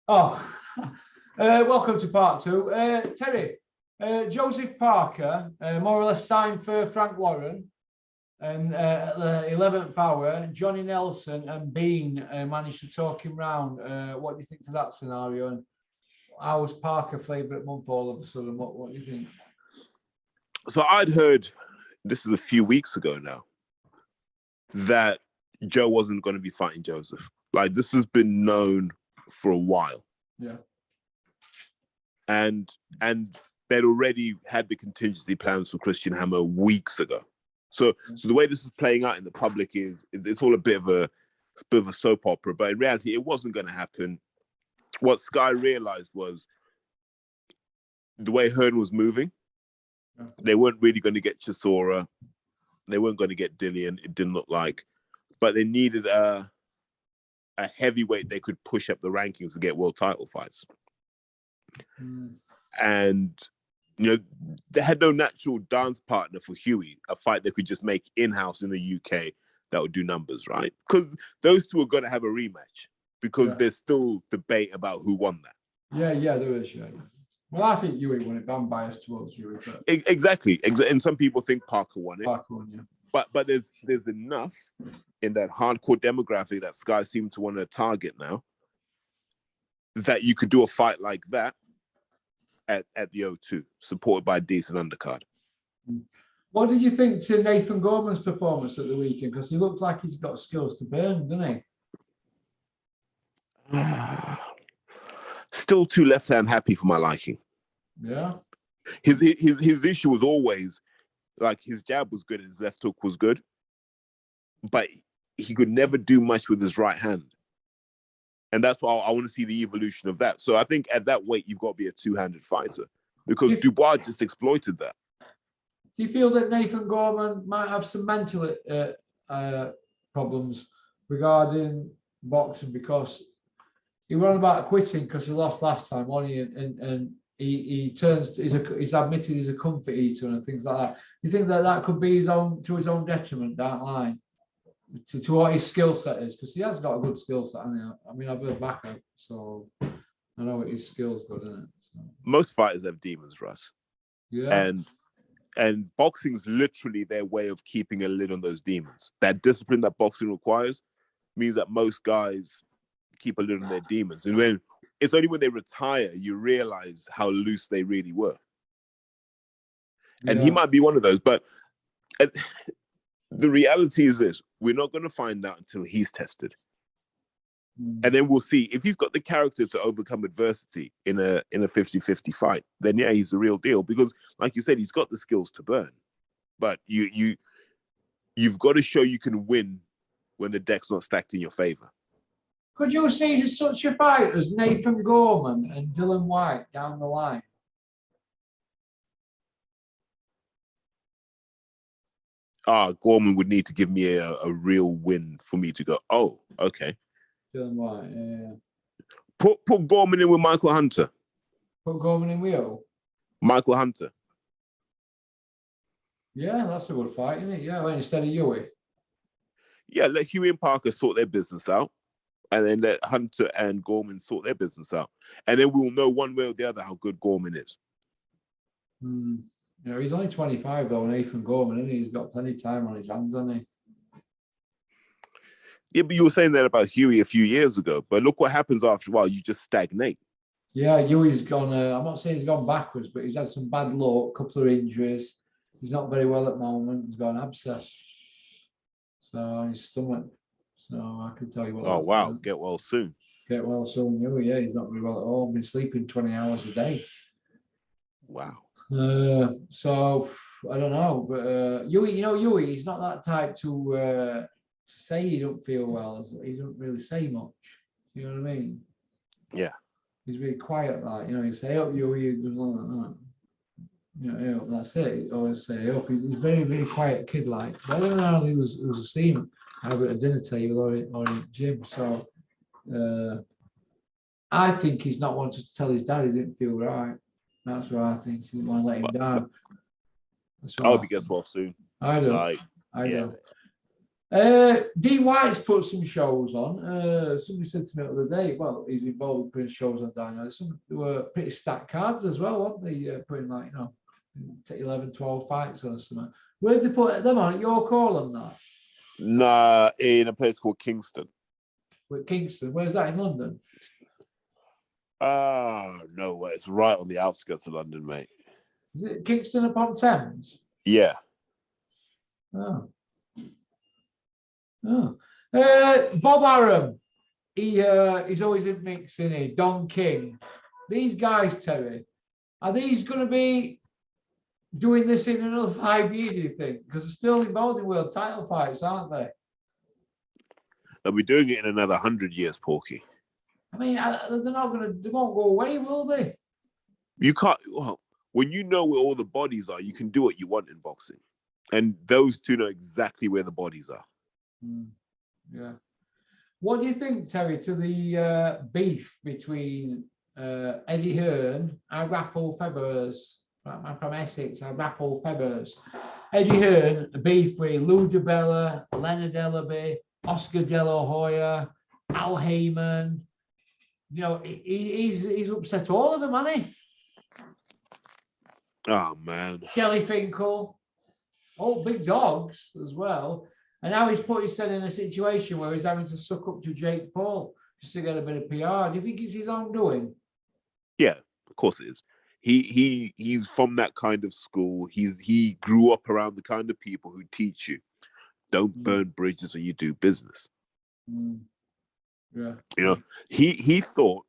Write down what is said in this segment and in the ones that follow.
Oh, welcome to part two. Terry, Joseph Parker more or less signed for Frank Warren, and at the 11th hour, Johnny Nelson and Bean managed to talk him round. What do you think to that scenario? And how was Parker favourite month all of a sudden? What do you think? So I'd heard, this is a few weeks ago now, that Joe wasn't going to be fighting Joseph. Like, this has been known for a while. Yeah. And they'd already had the contingency plans for Christian Hammer weeks ago. So the way this is playing out in the public is it's all a bit of a soap opera, but in reality, it wasn't going to happen. What Sky realized was the way Hearn was moving, they weren't really going to get Chisora. They weren't going to get Dillian, it didn't look like. But they needed a heavyweight they could push up the rankings to get world title fights. And, you know, they had no natural dance partner for Huey, a fight they could just make in-house in the UK that would do numbers, right? Because those two are going to have a rematch because there's still debate about who won that. Yeah, there is, yeah. Well, I think Huey won it, but I'm biased towards Huey. But... Exactly. And some people think Parker won it. Parker won, yeah. But there's enough in that hardcore demographic that Sky seem to want to target now that you could do a fight like that at the O2, supported by a decent undercard. What did you think to Nathan Gorman's performance at the weekend? Because he looks like he's got skills to burn, doesn't he? Still too left-hand happy for my liking. Yeah. His issue was always, like, his jab was good and his left hook was good, but he could never do much with his right hand. And that's why I want to see the evolution of that. So I think at that weight, you've got to be a two-handed fighter because Dubois just exploited that. Do you feel that Nathan Gorman might have some mental problems regarding boxing because he was on about quitting because he lost last time, wasn't he? And he's admitted he's a comfort eater and things like that. Do you think that could be his own detriment down the line to what his skill set is? Because he has got a good skill set. I mean, I've heard backup, so I know his skill's good, isn't it? So. Most fighters have demons, Russ. Yeah. And boxing's literally their way of keeping a lid on those demons. That discipline that boxing requires means that most guys keep a lid on their demons. And it's only when they retire you realize how loose they really were. And he might be one of those, but the reality is this: we're not going to find out until he's tested. And then we'll see if he's got the character to overcome adversity in a 50-50 fight. Then yeah, he's the real deal because, like you said, he's got the skills to burn. But you've got to show you can win when the deck's not stacked in your favor. Could you see such a fight as Nathan Gorman and Dylan White down the line? Gorman would need to give me a real win for me to go, oh, okay. Dylan White, yeah. Put Gorman in with Michael Hunter. Put Gorman in with who? Michael Hunter. Yeah, that's a good fight, isn't it? Yeah, well, instead of Huey. Yeah, let Huey and Parker sort their business out. And then let Hunter and Gorman sort their business out. And then we'll know one way or the other how good Gorman is. Yeah, he's only 25 though, Nathan Gorman, isn't he? He's got plenty of time on his hands, hasn't he? Yeah, but you were saying that about Huey a few years ago. But look what happens after a while. You just stagnate. Yeah, Huey's gone, I'm not saying he's gone backwards, but he's had some bad luck, a couple of injuries. He's not very well at the moment. He's got an abscess. So on his stomach. So I can tell you what. Oh, wow. Get well soon. Get well soon, Huey. Yeah, he's not very well at all. Been sleeping 20 hours a day. Wow. So I don't know. But Huey, he's not that type to say he don't feel well. He doesn't really say much. You know what I mean? Yeah. He's really quiet, like, you say, hey up, Huey, that's it. He always say, hey up. He's a very, very quiet kid, like. But I don't know how he was seen either at a dinner table or in the gym. So I think he's not wanted to tell his dad he didn't feel right. That's what I think. He didn't want to let him down. I hope he gets well soon. I do. I do. D White's put some shows on. Somebody said to me the other day, well, he's involved in putting shows on down there. Some were pretty stacked cards as well, weren't they? Putting like, 11, 12 fights on something. Where did they put them on? At York Hall and that? Nah, in a place called Kingston. With Kingston. Where's that in London? No, it's right on the outskirts of London, mate. Is it Kingston upon Thames? Yeah. Oh. Bob Arum. He's always in mix, isn't he? Don King. These guys, Terry, are these going to be doing this in another 5 years, do you think? Because they're still involved in world title fights, aren't they? They'll be doing it in another 100 years, Porky. I mean, they won't go away, will they? You can't, well, when you know where all the bodies are, you can do what you want in boxing. And those two know exactly where the bodies are. Yeah. What do you think, Terry, to the beef between Eddie Hearn and Raffle Febbers? I'm from Essex, I'm Raffle Febbers. Eddie Hearn, a beef with Lou DiBella, Leonard Ellaby, Oscar De La Hoya, Al Heyman. He's upset all of them, hasn't he? Oh, man. Shelley Finkel, all big dogs as well. And now he's put himself in a situation where he's having to suck up to Jake Paul just to get a bit of PR. Do you think it's his own doing? Yeah, of course it is. He's from that kind of school. He grew up around the kind of people who teach you, don't burn bridges when you do business. Yeah. He thought,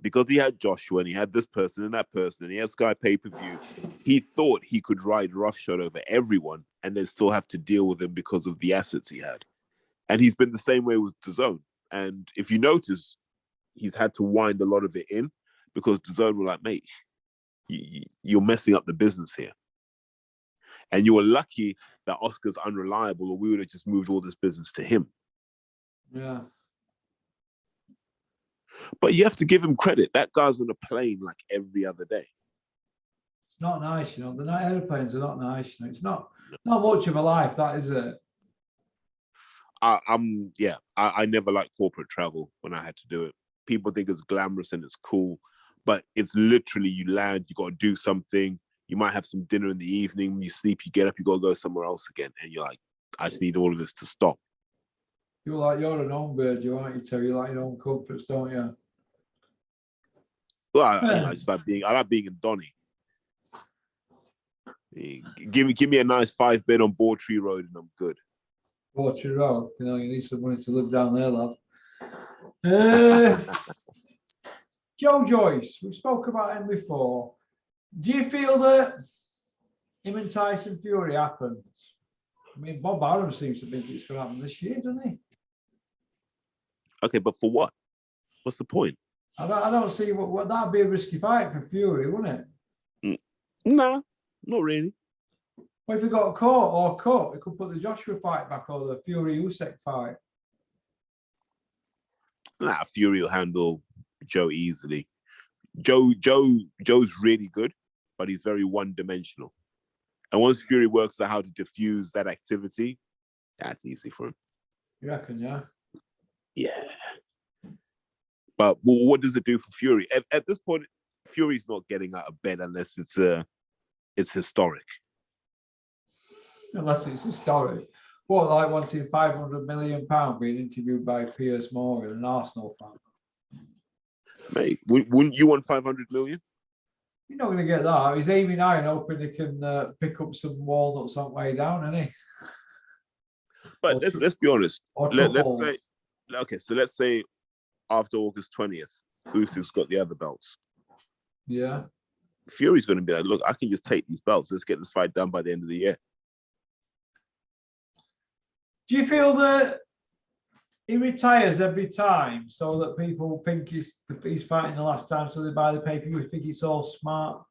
because he had Joshua and he had this person and that person and he had Sky pay-per-view, he thought he could ride roughshod over everyone and then still have to deal with him because of the assets he had. And he's been the same way with DAZN. And if you notice, he's had to wind a lot of it in because DAZN were like, mate, you're messing up the business here. And you were lucky that Oscar's unreliable, or we would have just moved all this business to him. Yeah. But you have to give him credit. That guy's on a plane like every other day. It's not nice, The night airplanes are not nice. It's not much of a life, that is it. I never liked corporate travel when I had to do it. People think it's glamorous and it's cool, but it's literally you land, you got to do something. You might have some dinner in the evening. You sleep, you get up, you got to go somewhere else again. And you're like, I just need all of this to stop. You're an home bird, aren't you, Terry? You like your own comforts, don't you? Well, I like being in Donny. Give me a nice 5-bed on Bawtry Road and I'm good. Bawtry Road, you need some money to live down there, lad. Joe Joyce, we spoke about him before. Do you feel that him and Tyson Fury happens? I mean, Bob Arum seems to think it's going to happen this year, doesn't he? Okay, but for what? What's the point? I don't see what that'd be a risky fight for Fury, wouldn't it? No, not really. Well, if he got caught or cut, it could put the Joshua fight back or the Fury Usyk fight. Nah, Fury will handle Joe easily. Joe's really good, but he's very one-dimensional. And once Fury works out how to diffuse that activity, that's easy for him. You reckon, yeah? Yeah. But what does it do for Fury? At this point, Fury's not getting out of bed unless it's historic. Unless it's historic. What, like wanting £500 million being interviewed by Piers Morgan, an Arsenal fan? Mate, wouldn't you want 500 million? You're not going to get that. He's aiming high and hoping he can pick up some walnuts on the way down, isn't he? But let's be honest. Let's say after August 20th, Usyk's got the other belts. Yeah. Fury's going to be like, look, I can just take these belts. Let's get this fight done by the end of the year. Do you feel that he retires every time so that people think he's fighting the last time, so they buy the pay-per-view? Think it's all smart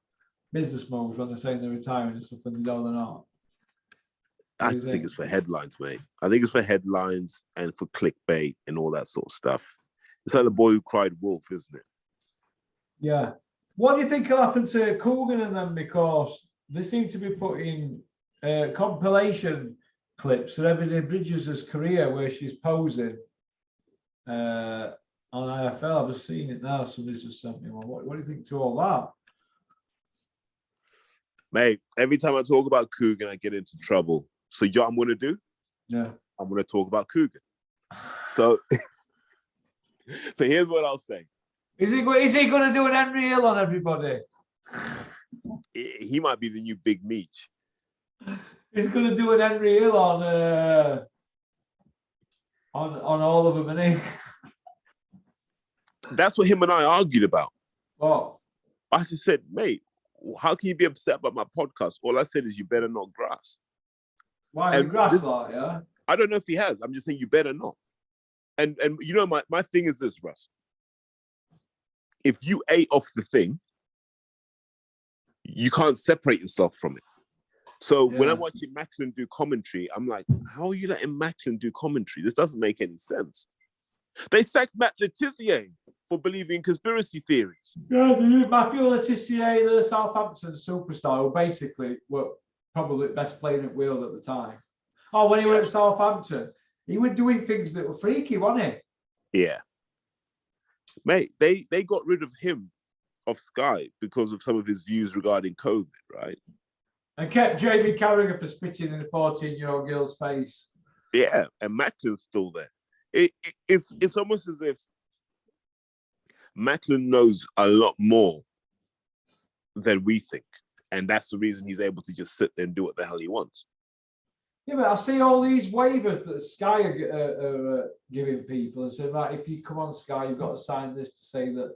business moves when they're saying they're retiring and stuff, and they don't, they're not? I just think it's for headlines, mate. I think it's for headlines and for clickbait and all that sort of stuff. It's like the boy who cried wolf, isn't it? Yeah. What do you think will happen to Coogan and them? Because they seem to be putting compilation clips of Ebony Bridges' career where she's posing on IFL. I've just seen it now. Somebody's just sent me one. What do you think to all that? Mate, every time I talk about Coogan, I get into trouble. So you know what I'm going to do? Yeah. I'm going to talk about Coogan. So, so here's what I'll say. Is he going to do an Henry Hill on everybody? He might be the new Big Meech. He's going to do an Henry Hill on all of them, isn't he? That's what him and I argued about. What? I just said, mate, how can you be upset about my podcast? All I said is you better not grass. Why the grass like, yeah? I don't know if he has. I'm just saying you better not. And you know, my thing is this, Russ. If you ate off the thing, you can't separate yourself from it. So when I'm watching Macklin do commentary, I'm like, how are you letting Macklin do commentary? This doesn't make any sense. They sacked Matt Letizia for believing in conspiracy theories. Yeah, Matthew Letizia, the Southampton superstar, who basically were probably best playing at Wales at the time. Oh, when he went to Southampton, he was doing things that were freaky, wasn't he? Yeah. Mate, they got rid of him off Sky because of some of his views regarding COVID, right? And kept Jamie Carragher for spitting in a 14-year-old girl's face. Yeah, and Macklin's still there. It's almost as if Macklin knows a lot more than we think. And that's the reason he's able to just sit there and do what the hell he wants. Yeah, but I see all these waivers that Sky are giving people and saying, right, if you come on Sky, you've got to sign this to say that,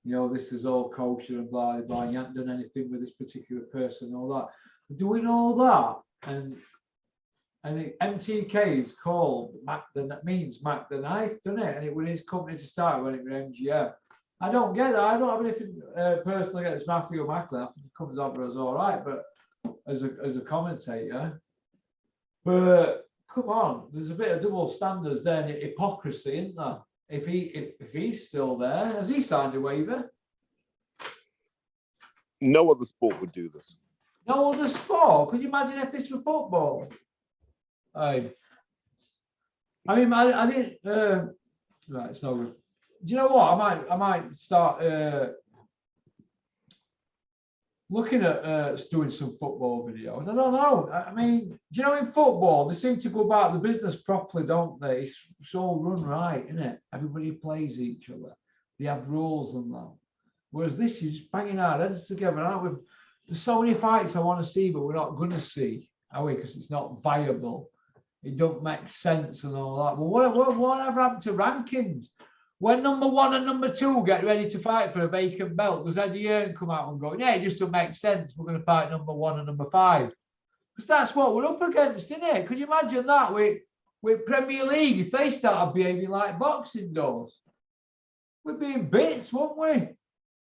you know, this is all kosher and blah, blah, you haven't done anything with this particular person and all that. Doing all that, and MTK is called Mac the Knife, doesn't it? And it was his company to start when it was MGM. I don't get that. I don't have anything personally against Matthew Macklin. I think he comes over as all right, but as a commentator. But come on, there's a bit of double standards there and hypocrisy, isn't there? If he's still there, has he signed a waiver? No other sport would do this. No other sport? Could you imagine if this were football? I mean, I didn't. Right, so do you know what? I might start looking at doing some football videos. I don't know. I mean, do you know in football they seem to go about the business properly, don't they? It's all run right, isn't it? Everybody plays each other. They have rules and that. Whereas this, you're just banging our heads together, aren't we? There's so many fights I want to see, but we're not going to see, are we? Because it's not viable. It don't make sense and all that. Well, whatever happened to rankings? When number 1 and number 2 get ready to fight for a vacant belt, does Eddie Hearn come out and go, yeah, it just don't make sense. We're going to fight number 1 and number 5. Because that's what we're up against, isn't it? Could you imagine that with Premier League, if they started behaving like boxing does? We'd be in bits, wouldn't we?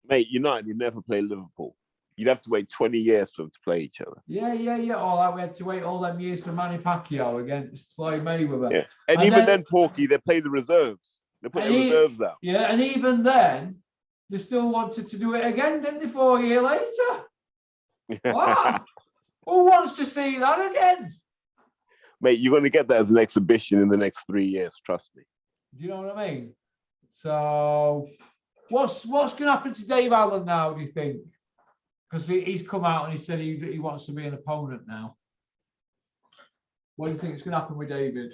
Mate, United would never play Liverpool. You'd have to wait 20 years for them to play each other. Yeah. All that we had to wait all them years for Manny Pacquiao against Floyd Mayweather. Yeah. And even then, Porky, they play the reserves. They put their reserves out. Yeah, and even then, they still wanted to do it again, didn't they, 4 years later? What? Who wants to see that again? Mate, you're going to get that as an exhibition in the next 3 years, trust me. Do you know what I mean? So, what's going to happen to Dave Allen now, do you think? Because he's come out and he said he wants to be an opponent now. What do you think is going to happen with David?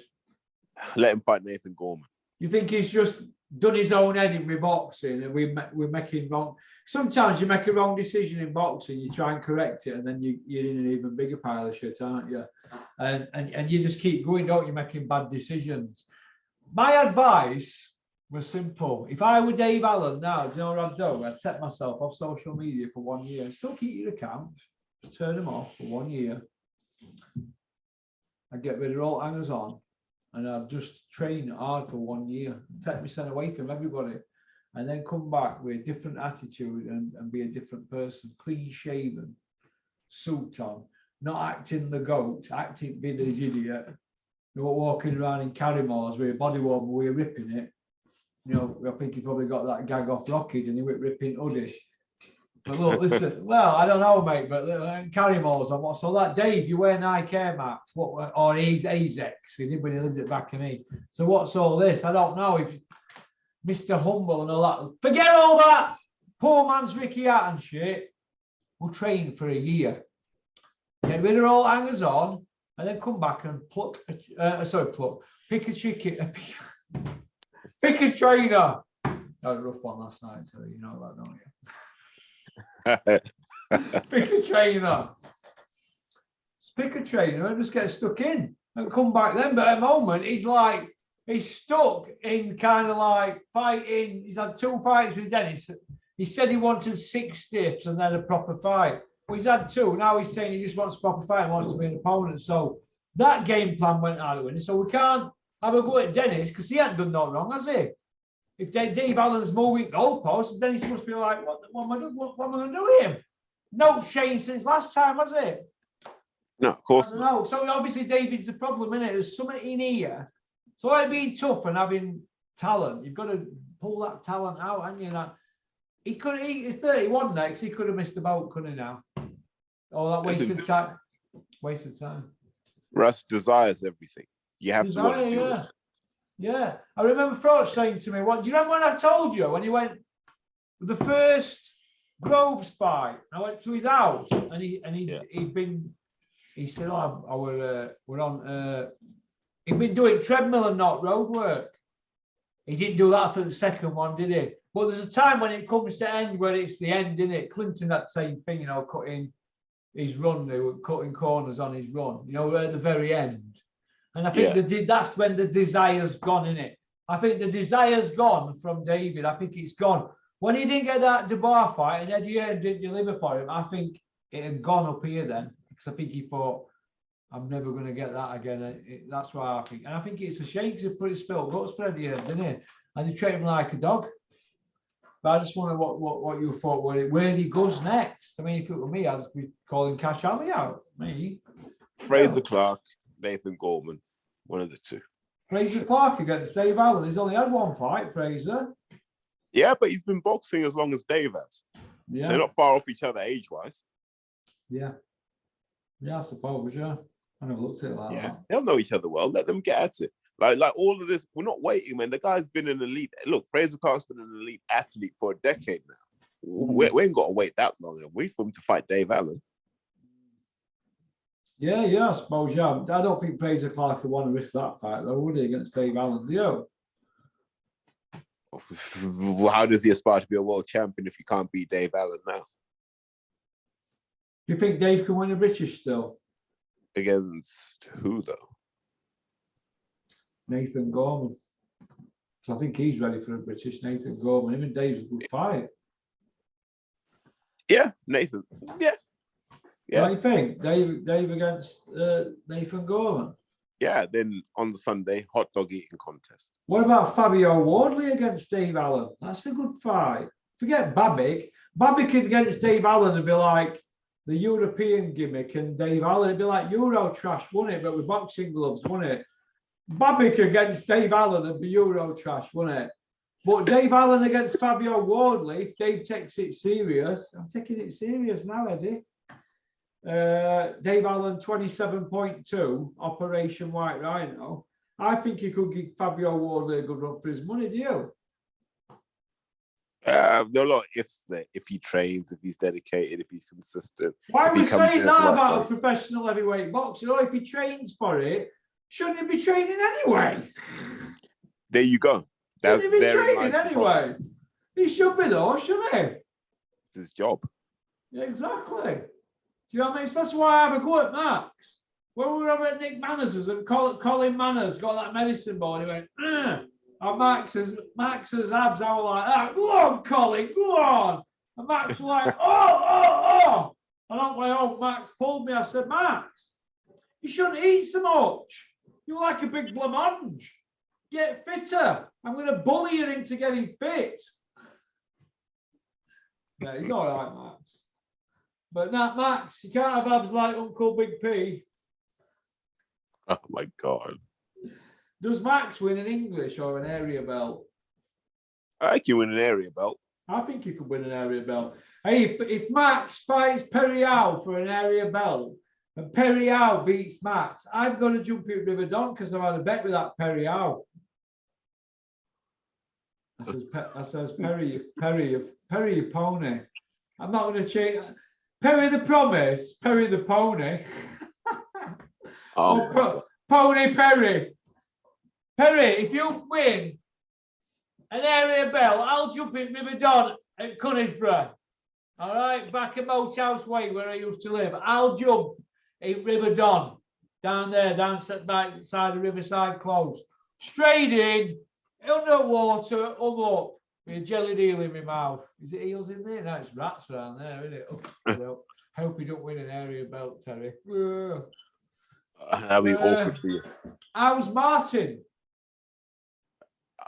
Let him fight Nathan Gorman. You think he's just done his own head with boxing and we're making wrong? Sometimes you make a wrong decision in boxing, you try and correct it, and then you're in an even bigger pile of shit, aren't you? And you just keep going, don't you, making bad decisions. My advice was simple. If I were Dave Allen now, do you know what I'd do? I'd take myself off social media for 1 year and still keep your account, just turn them off for 1 year. I'd get rid of all hangers on. And I've just trained hard for 1 year, take myself away from everybody, and then come back with a different attitude and be a different person, clean shaven, suit on, not acting the goat, acting being an idiot, not walking around in Carrymores with a body warmer, we're ripping it. You know, I think he probably got that gag off Rocky, and he went ripping hoodie. But look, listen. Well, I don't know, mate. But carry malls on what? So that Dave, you wear Nike Air Max, what? Or he's AZEX. He did when he lived at back in me. So what's all this? I don't know. If Mr. Humble and all that, forget all that. Poor man's Ricky Hatton shit. We'll train for a year. Get rid of all hangers on, and then come back and pick a chicken, pick a trainer. I had a rough one last night, so you know that, don't you? Pick a trainer. Pick a trainer and just get stuck in and come back then. But at the moment, he's stuck in kind of like fighting. He's had 2 fights with Dennis. He said he wanted 6 stiffs and then a proper fight. Well, he's had 2. Now he's saying he just wants a proper fight and wants to be an opponent. So that game plan went out of winning. So we can't have a go at Dennis because he hasn't done no wrong, has he? If Dave Allen's moving goalposts, Dennis must be like, what am I going to do with him? No change since last time, has it? No, of course not. No. So obviously David's the problem, isn't it? There's something in here. So it being tough and having talent, you've got to pull that talent out, haven't you? He could. He's 31 next. He could have missed the boat, couldn't he? Now, oh, that wasted time. Waste of time. Russ desires everything. You have to want to do this. Yeah, I remember Froch saying to me, "What do you remember when I told you when he went the first Groves fight? I went to his house and he said, "Oh, we're on. He'd been doing treadmill and not road work. He didn't do that for the second one, did he? But there's a time when it comes to end where it's the end, isn't it? Clinton that same thing, cutting his run, they were cutting corners on his run, at the very end. And I think that's when the desire's gone, innit? I think the desire's gone from David. I think it's gone. When he didn't get that Dubois fight and Eddie Hearn didn't deliver for him, I think it had gone up here then. Because I think he thought, I'm never going to get that again. That's why I think. And I think it's a shame because he put his spilled guts for Eddie Hearn, didn't he? And he treated him like a dog. But I just wonder what you thought, where he goes next. I mean, if it were me, I'd be calling Cash Ali out. Me. Fraser Clark, Nathan Gorman, one of the two. Fraser Clark against Dave Allen. He's only had 1 fight, Fraser. Yeah, but he's been boxing as long as Dave has. Yeah. They're not far off each other age-wise. Yeah. Yeah, I suppose, yeah. I never looked at it like that. They'll know each other well. Let them get at it. Like all of this, we're not waiting, man. The guy's been an elite. Look, Fraser Clark's been an elite athlete for a decade now. We ain't got to wait that long, have we, for him to fight Dave Allen? Yeah, I suppose, yeah. I don't think Fraser Clark would want to risk that fight, though, would he, against Dave Allen? Do you? How does he aspire to be a world champion if he can't beat Dave Allen now? Do you think Dave can win a British still? Against who, though? Nathan Gorman. So I think he's ready for a British. Nathan Gorman. Him and Dave's a good fight. Yeah, Nathan. Yeah. What do you think? Dave against Nathan Gorman? Yeah, then on the Sunday, hot dog eating contest. What about Fabio Wardley against Dave Allen? That's a good fight. Forget Babbitt. Babbitt against Dave Allen would be like the European gimmick, and Dave Allen would be like Euro trash, wouldn't it? But with boxing gloves, wouldn't it? Babbitt against Dave Allen would be Euro trash, wouldn't it? But Dave Allen against Fabio Wardley, if Dave takes it serious, I'm taking it serious now, Eddie. Dave Allen 27.2, Operation White Rhino. I think he could give Fabio Wardley a good run for his money, do you? There are a lot of ifs there. If he trains, if he's dedicated, if he's consistent. Why are we saying that about a professional heavyweight boxer? Or if he trains for it, shouldn't he be training anyway? There you go. Shouldn't he be training anyway? He should be though, shouldn't he? It's his job. Yeah, exactly. Do you know what I mean? So that's why I have a go at Max. When we were over at Nick Manners's and Colin Manners got that medicine ball, he went, and Max's abs, I was like, ah, go on, Colin, go on. And Max was like, oh. And I'm like, oh, Max pulled me. I said, Max, you shouldn't eat so much. You're like a big blancmange. Get fitter. I'm going to bully you into getting fit. Yeah, he's all right, Max. But not Max, you can't have abs like Uncle Big P. Oh my God. Does Max win an English or an area belt? I think you win an area belt. I think he could win an area belt. Hey, if Max fights Perry Howe for an area belt and Perry Howe beats Max, I'm going to jump in River Don because I've had a bet with that Perry Howe. I says Perry, your pony. I'm not going to change. Perry the Promise, Perry the Pony. Pony Perry. Perry, if you win an area belt, I'll jump in River Don at Conisborough. All right, back at Moathouse Way where I used to live. I'll jump in River Don, down there, down side of Riverside Close. Straight in, underwater, up, with a jelly deal in my mouth. Is it eels in there? No, it's rats around there, isn't it? Oh, hope you don't win an area belt, Terry. That'll be awkward for you. How's Martin?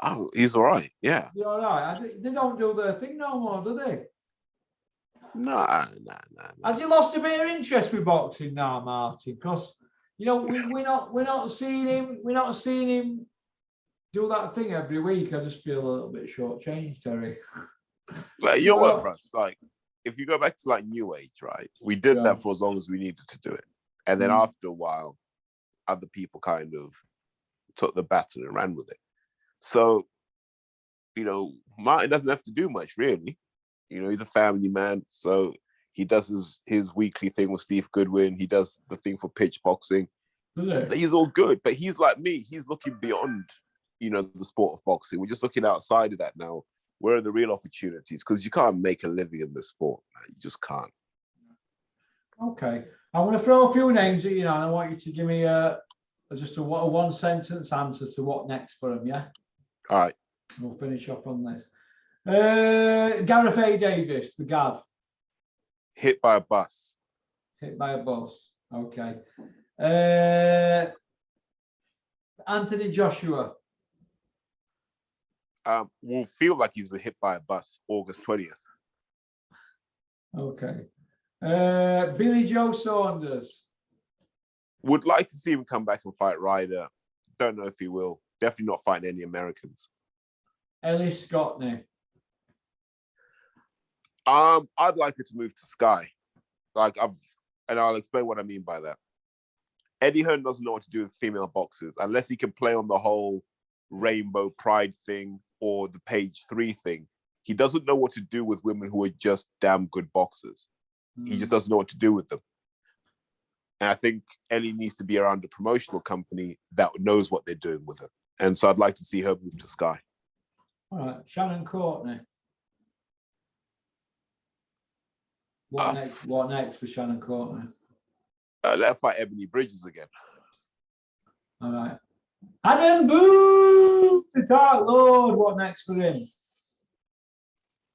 Oh, he's all right. Yeah. You're all right. They don't do their thing no more, do they? Nah. Has he lost a bit of interest with boxing now, Martin? Because we're not seeing him do that thing every week. I just feel a little bit shortchanged, Terry. But you know what, Russ? Like, if you go back to like New Age, right? We did that for as long as we needed to do it, and then after a while, other people kind of took the baton and ran with it. So, Martin doesn't have to do much, really. He's a family man, so he does his weekly thing with Steve Goodwin. He does the thing for pitch boxing. He's all good, but he's like me. He's looking beyond, the sport of boxing. We're just looking outside of that now. Where are the real opportunities? Because you can't make a living in this sport. Man. You just can't. Okay. I'm going to throw a few names at you now, and I want you to give me just a one-sentence answer to what next for him, yeah? All right. We'll finish up on this. Gareth A. Davis, the Gad. Hit by a bus. Hit by a bus. Okay. Anthony Joshua. Will feel like he's been hit by a bus August 20th. Okay. Billy Joe Saunders. Would like to see him come back and fight Ryder. Don't know if he will. Definitely not fighting any Americans. Ellis Scotney. I'd like her to move to Sky. And I'll explain what I mean by that. Eddie Hearn doesn't know what to do with female boxers unless he can play on the whole rainbow pride thing or the page 3 thing. He doesn't know what to do with women who are just damn good boxers. He just doesn't know what to do with them. And I think Ellie needs to be around a promotional company that knows what they're doing with her. And so I'd like to see her move to Sky. All right, Shannon Courtney. What next for Shannon Courtney? Let her fight Ebony Bridges again. All right. Adam Boo, the Dark Lord. What next for him?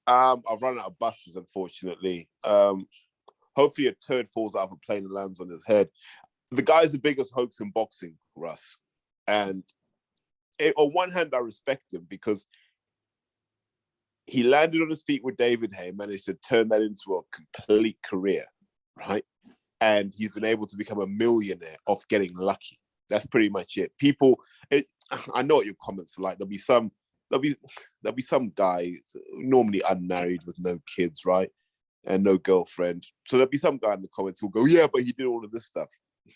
I've run out of buses, unfortunately. Hopefully a turd falls out of a plane and lands on his head. The guy's the biggest hoax in boxing, Russ. And on one hand, I respect him because he landed on his feet with David Hay, managed to turn that into a complete career, right? And he's been able to become a millionaire off getting lucky. That's pretty much it. I know what your comments are like. There'll be some guys, normally unmarried with no kids, right? And no girlfriend. So there'll be some guy in the comments who'll go, yeah, but he did all of this stuff.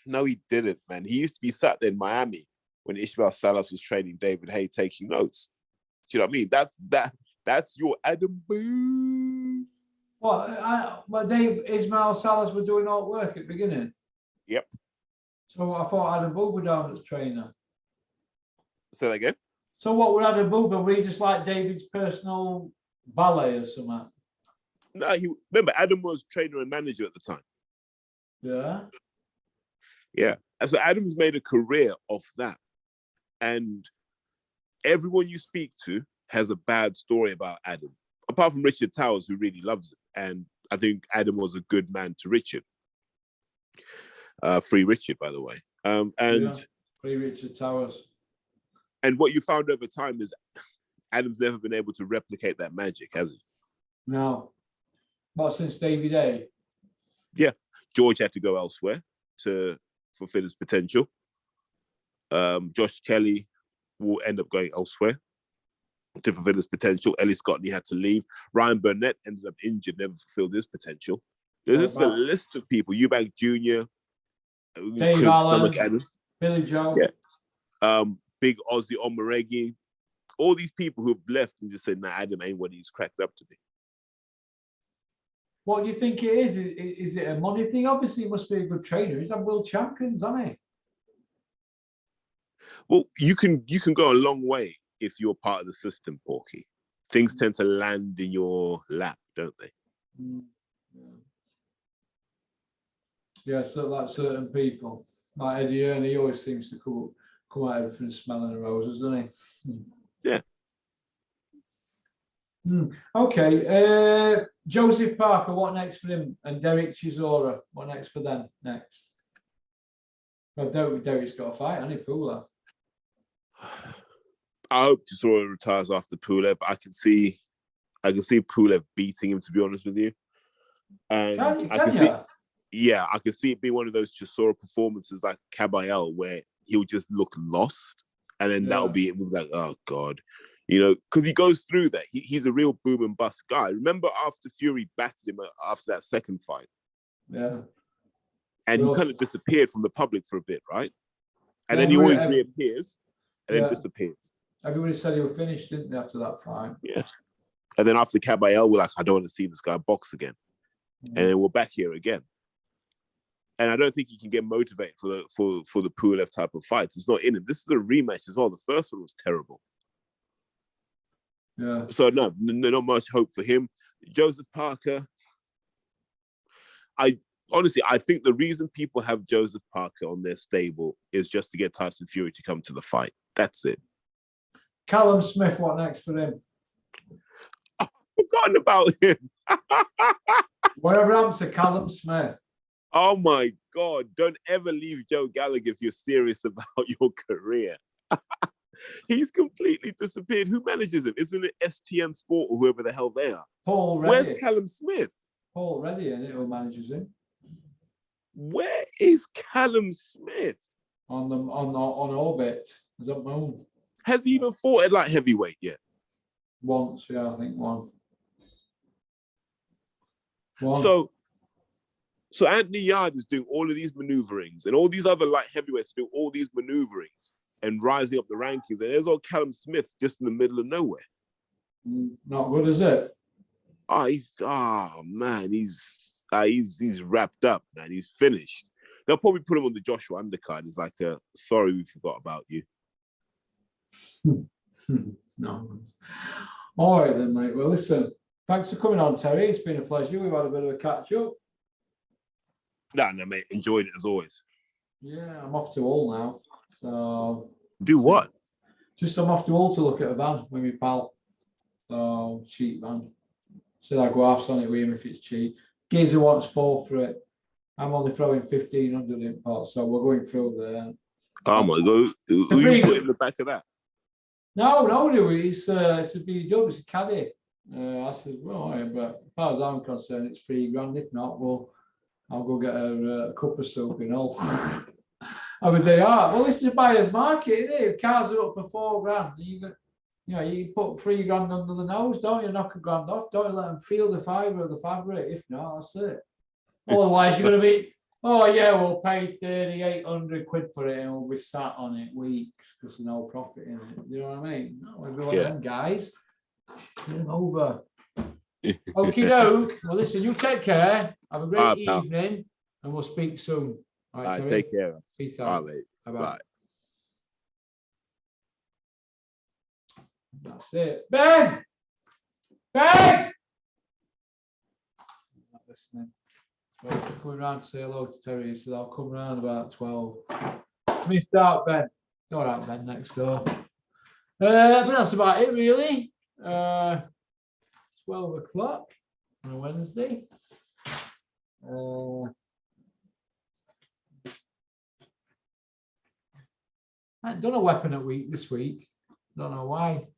No, he didn't, man. He used to be sat there in Miami when Ishmael Salas was training David Hay, taking notes. Do you know what I mean? That's your Adam Boo. Well, Ismail Salas were doing all work at the beginning. Yep. So I thought Adam Boo were down as trainer. Say that again? So what were Adam Boo? Were he just like David's personal valet or something? No, remember Adam was trainer and manager at the time. Yeah. Yeah. And so Adam's made a career of that. And everyone you speak to has a bad story about Adam. Apart from Richard Towers, who really loves him. And I think Adam was a good man to Richard. Free Richard, by the way. Free Richard Towers. And what you found over time is Adam's never been able to replicate that magic, has he? No. Not since David A. Yeah. George had to go elsewhere to fulfill his potential. Josh Kelly will end up going elsewhere. to fulfill his potential. Ellie Scotney had to leave. Ryan Burnett ended up injured, never fulfilled his potential. There's just a list of people. Eubank Jr., Dave Allen, Billy Joe. Yeah. Big Ozzy Omaregi. All these people who've left and just said, nah, Adam ain't what he's cracked up to be. What do you think it is? Is it a money thing? Obviously, he must be a good trainer. He's had world champions, hasn't he? Well, you can go a long way if you're part of the system, Porky. Things tend to land in your lap, don't they? Yeah, so like certain people, like Eddie Earn, he always seems to come out everything smelling of roses, doesn't he? Yeah. Okay. Joseph Parker, what next for him? And Derek Chisora, what next for them? Next. Well, Derek's got a fight, hasn't he, Pula? I hope Chisora retires after Pulev. I can see Pulev beating him, to be honest with you. And I can see it being one of those Chisora performances like Caballel where he'll just look lost, and then that'll be it. We'll be like, oh God. You know, because he goes through that. He's a real boom and bust guy. Remember after Fury battered him after that second fight? Yeah. And he kind of disappeared from the public for a bit, right? And then he always reappears and then disappears. Everybody said he was finished, didn't they, after that fight? Yeah. And then after Caballel, we're like, I don't want to see this guy box again. And then we're back here again. And I don't think he can get motivated for the Pulev type of fights. It's not in him. This is a rematch as well. The first one was terrible. Yeah. So no, not much hope for him. Joseph Parker. I think the reason people have Joseph Parker on their stable is just to get Tyson Fury to come to the fight. That's it. Callum Smith, what next for him? I've forgotten about him. Whatever happened to Callum Smith? Oh my God! Don't ever leave Joe Gallagher if you're serious about your career. He's completely disappeared. Who manages him? Isn't it STN Sport or whoever the hell they are? Paul Reddy. Where's Callum Smith? Paul Reddy, isn't it, who manages him? Where is Callum Smith? On orbit. Is that moon? Has he even fought at light heavyweight yet? Once, yeah, I think one. So Anthony Yard is doing all of these maneuverings, and all these other light heavyweights do all these maneuverings and rising up the rankings. And there's old Callum Smith just in the middle of nowhere. Not good, is it? He's wrapped up, man. He's finished. They'll probably put him on the Joshua undercard. It's like, sorry, we forgot about you. No. All right then, mate. Well, listen, thanks for coming on, Terry. It's been a pleasure. We've had a bit of a catch up. No, mate. Enjoyed it as always. Yeah, I'm off to Hull now. So do what? I'm off to Hull to look at a van with my pal. So cheap van. Said I go halves on it with him if it's cheap. Geezer wants 4 for it. I'm only throwing 1,500 in pot, so we're going through there. Oh my God! Who you put in the back of that? No, it's a B-dub, it's a caddy. I said, well, all right, but as far as I'm concerned, it's $3,000. If not, I'll go get a cup of soup in Hull. I mean, they are. Well, this is a buyer's market, isn't it? If cars are up for $4,000, you put $3,000 under the nose, don't you? Knock $1,000 off, don't you? Let them feel the fibre of the fabric. If not, that's it. Otherwise, you're going to be, oh yeah, we'll pay 3,800 quid for it and we'll be sat on it weeks because there's no profit in it. You know what I mean? No, we'll be one of them guys. Over. Okie doke. Well, listen, you take care. Have a great evening and we'll speak soon. All right, take care. Peace out. All right, mate. Bye. That's it. Ben! Not listening. So coming round to say hello to Terry. He said, I'll come round about 12. Missed out, Ben. All right, Ben, next door. I think that's about it, really. 12 o'clock on a Wednesday. I haven't done a weapon at week this week. Don't know why.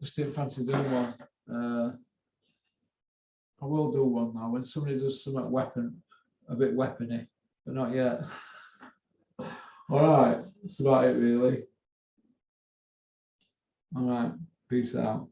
Just didn't fancy doing one. I will do one now when somebody does something a bit weapony, but not yet. All right, that's about it really. All right. Peace out.